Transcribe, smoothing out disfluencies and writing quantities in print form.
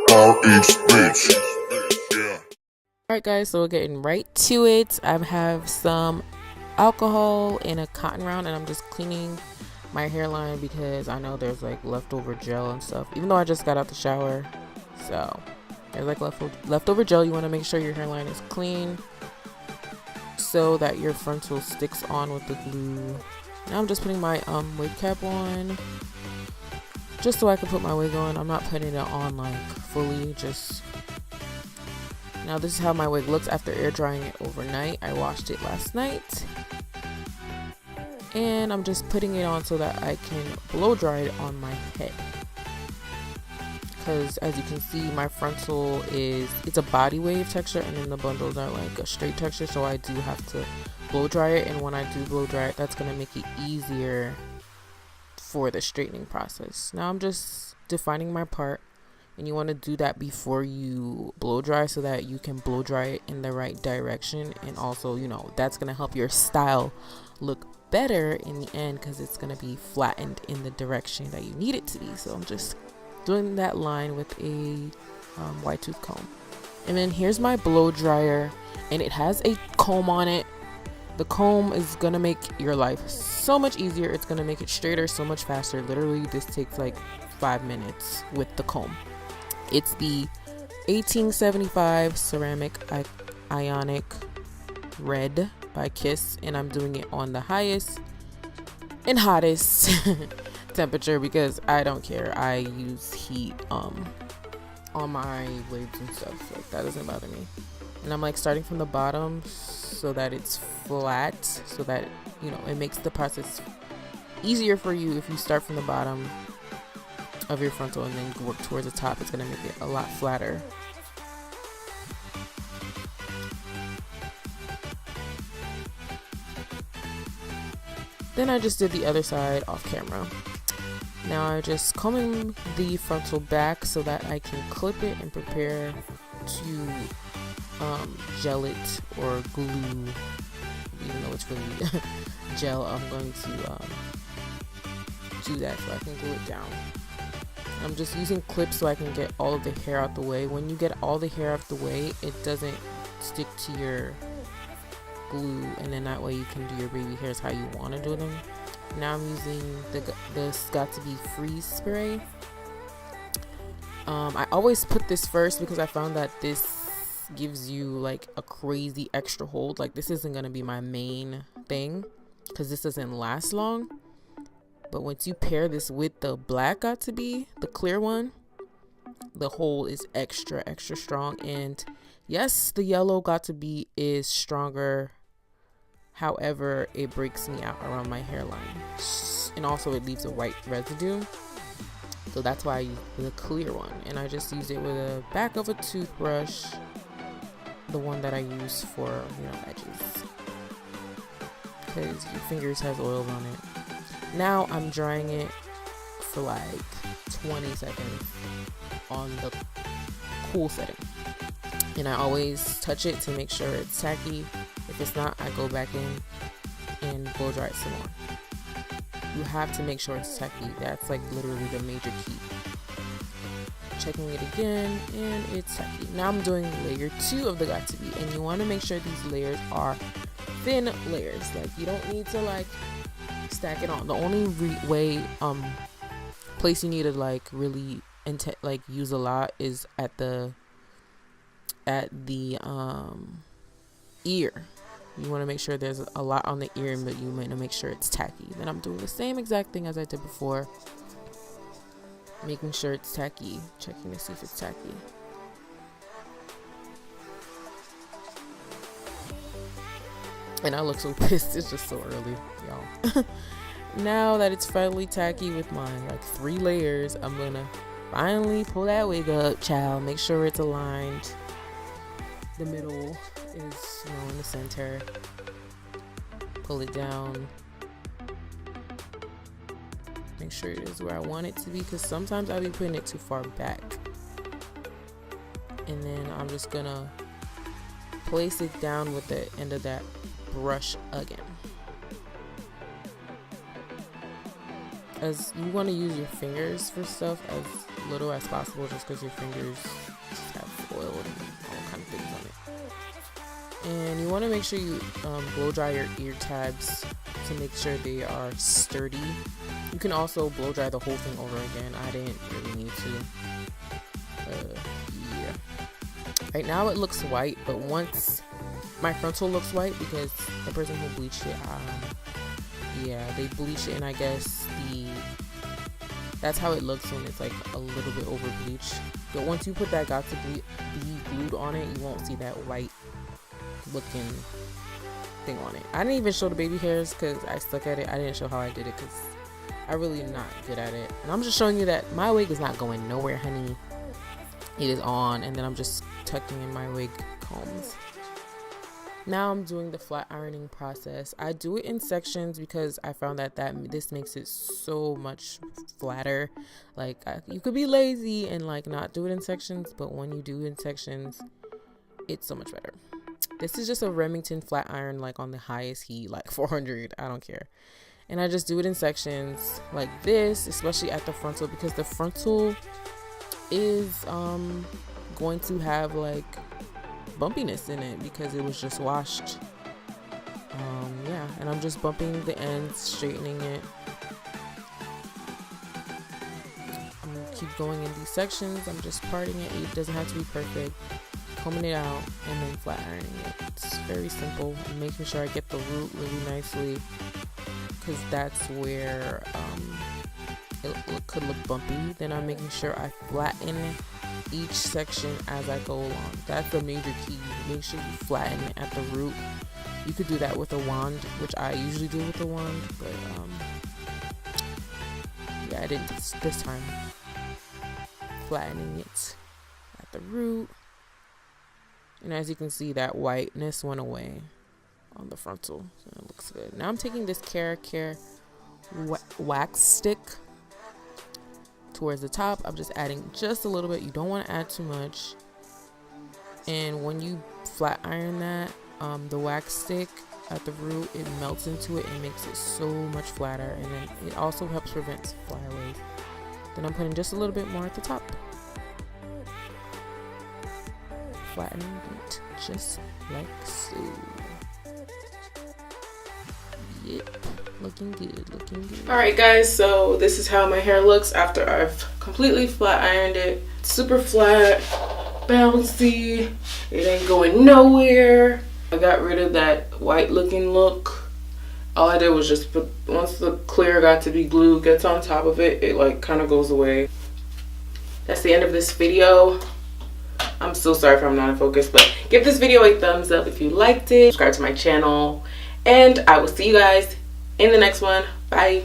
bitch. Yeah. Alright guys, so we're getting right to it. I have some alcohol in a cotton round and I'm just cleaning my hairline because I know there's like leftover gel and stuff, even though I just got out the shower. So there's like leftover gel. You want to make sure your hairline is clean so that your frontal sticks on with the glue. Now I'm just putting my wig cap on just so I can put my wig on. I'm not putting it on like fully, just now. This is how my wig looks after air drying it overnight. I washed it last night and I'm just putting it on so that I can blow dry it on my head, because as you can see my frontal it's a body wave texture and then the bundles are like a straight texture, so I do have to blow dry it, and when I do blow dry it, that's going to make it easier for the straightening process. Now I'm just defining my part, and you want to do that before you blow dry so that you can blow dry it in the right direction, and also, you know, that's going to help your style look better in the end because it's going to be flattened in the direction that you need it to be. So I'm just doing that line with a wide tooth comb, and then here's my blow dryer, and it has a comb on it. The comb is gonna make your life so much easier. It's gonna make it straighter so much faster. Literally, this takes like 5 minutes with the comb. It's the 1875 ceramic ionic red by Kiss, and I'm doing it on the highest and hottest temperature because I don't care. I use heat on my waves and stuff, like that doesn't bother me. And I'm like starting from the bottom so that it's flat, so that, you know, it makes the process easier for you. If you start from the bottom of your frontal and then work towards the top, it's going to make it a lot flatter. Then I just did the other side off camera. Now I just combing the frontal back so that I can clip it and prepare to gel it or glue, even though it's really gel. I'm going to do that so I can glue it down. I'm just using clips so I can get all of the hair out the way. When you get all the hair out the way, it doesn't stick to your glue, and then that way you can do your baby hairs how you want to do them. Now I'm using this Got To Be Freeze spray. I always put this first because I found that this gives you like a crazy extra hold. Like, this isn't going to be my main thing because this doesn't last long, but once you pair this with the black Got To Be, the clear one, the hold is extra strong. And yes, the yellow Got To Be is stronger, however it breaks me out around my hairline, and also it leaves a white residue, so that's why I use the clear one. And I just use it with the back of a toothbrush, the one that I use for, you know, edges, because your fingers has oils on it. Now I'm drying it for like 20 seconds on the cool setting, and I always touch it to make sure it's tacky. If it's not, I go back in and blow dry it some more. You have to make sure it's tacky. That's like literally the major key. Checking it again, and it's tacky. Now I'm doing layer 2 of the Got To Be, and you want to make sure these layers are thin layers. Like, you don't need to like stack it on. The only place you need to like really use a lot is at the ear. You want to make sure there's a lot on the ear, but you want to make sure it's tacky. Then I'm doing the same exact thing as I did before, making sure it's tacky, checking to see if it's tacky. And I look so pissed, it's just so early, y'all. Now that it's finally tacky with my like 3 layers, I'm gonna finally pull that wig up, child. Make sure it's aligned. The middle is, you know, in the center. Pull it down. Make sure it is where I want it to be, because sometimes I'll be putting it too far back. And then I'm just gonna place it down with the end of that brush again. as you want to use your fingers for stuff as little as possible, just because your fingers just have oil and all kind of things on it. And you want to make sure you blow dry your ear tabs to make sure they are sturdy. You can also blow dry the whole thing over again. I didn't really need to. Yeah. Right now it looks white, but once my frontal looks white, because the person who bleached it, yeah, they bleached it, and I guess that's how it looks when it's like a little bit over bleached. But once you put that got to be glued on it, you won't see that white looking thing on it. I didn't even show the baby hairs because I stuck at it. I didn't show how I did it because I really am not good at it. And I'm just showing you that my wig is not going nowhere, honey. It is on, and then I'm just tucking in my wig combs. Now I'm doing the flat ironing process. I do it in sections because I found that this makes it so much flatter. Like, you could be lazy and like not do it in sections, but when you do it in sections, it's so much better. This is just a Remington flat iron, like on the highest heat, like 400. I don't care. And I just do it in sections like this, especially at the frontal, because the frontal is going to have like bumpiness in it because it was just washed. Yeah, and I'm just bumping the ends, straightening it. I'm gonna keep going in these sections. I'm just parting it. It doesn't have to be perfect. Combing it out and then flat ironing it. It's very simple. I'm making sure I get the root really nicely, because that's where it could look bumpy. Then I'm making sure I flatten each section as I go along. That's the major key. Make sure you flatten it at the root. You could do that with a wand, which I usually do with a wand, but yeah, I didn't this time. Flattening it at the root. And as you can see, that whiteness went away on the frontal. So it looks good. Now I'm taking this KeraCare wax stick towards the top. I'm just adding just a little bit. You don't want to add too much. And when you flat iron that, the wax stick at the root, it melts into it and makes it so much flatter. And then it also helps prevent flyaways. Then I'm putting just a little bit more at the top. Flattening it just like so. Yep, looking good, looking good. Alright guys, so this is how my hair looks after I've completely flat ironed it. Super flat, bouncy, it ain't going nowhere. I got rid of that white looking look. All I did was just put, once the clear got to be glue gets on top of it, it like kind of goes away. That's the end of this video. I'm so sorry if I'm not in focus, but give this video a thumbs up if you liked it. Subscribe to my channel, and I will see you guys in the next one. Bye.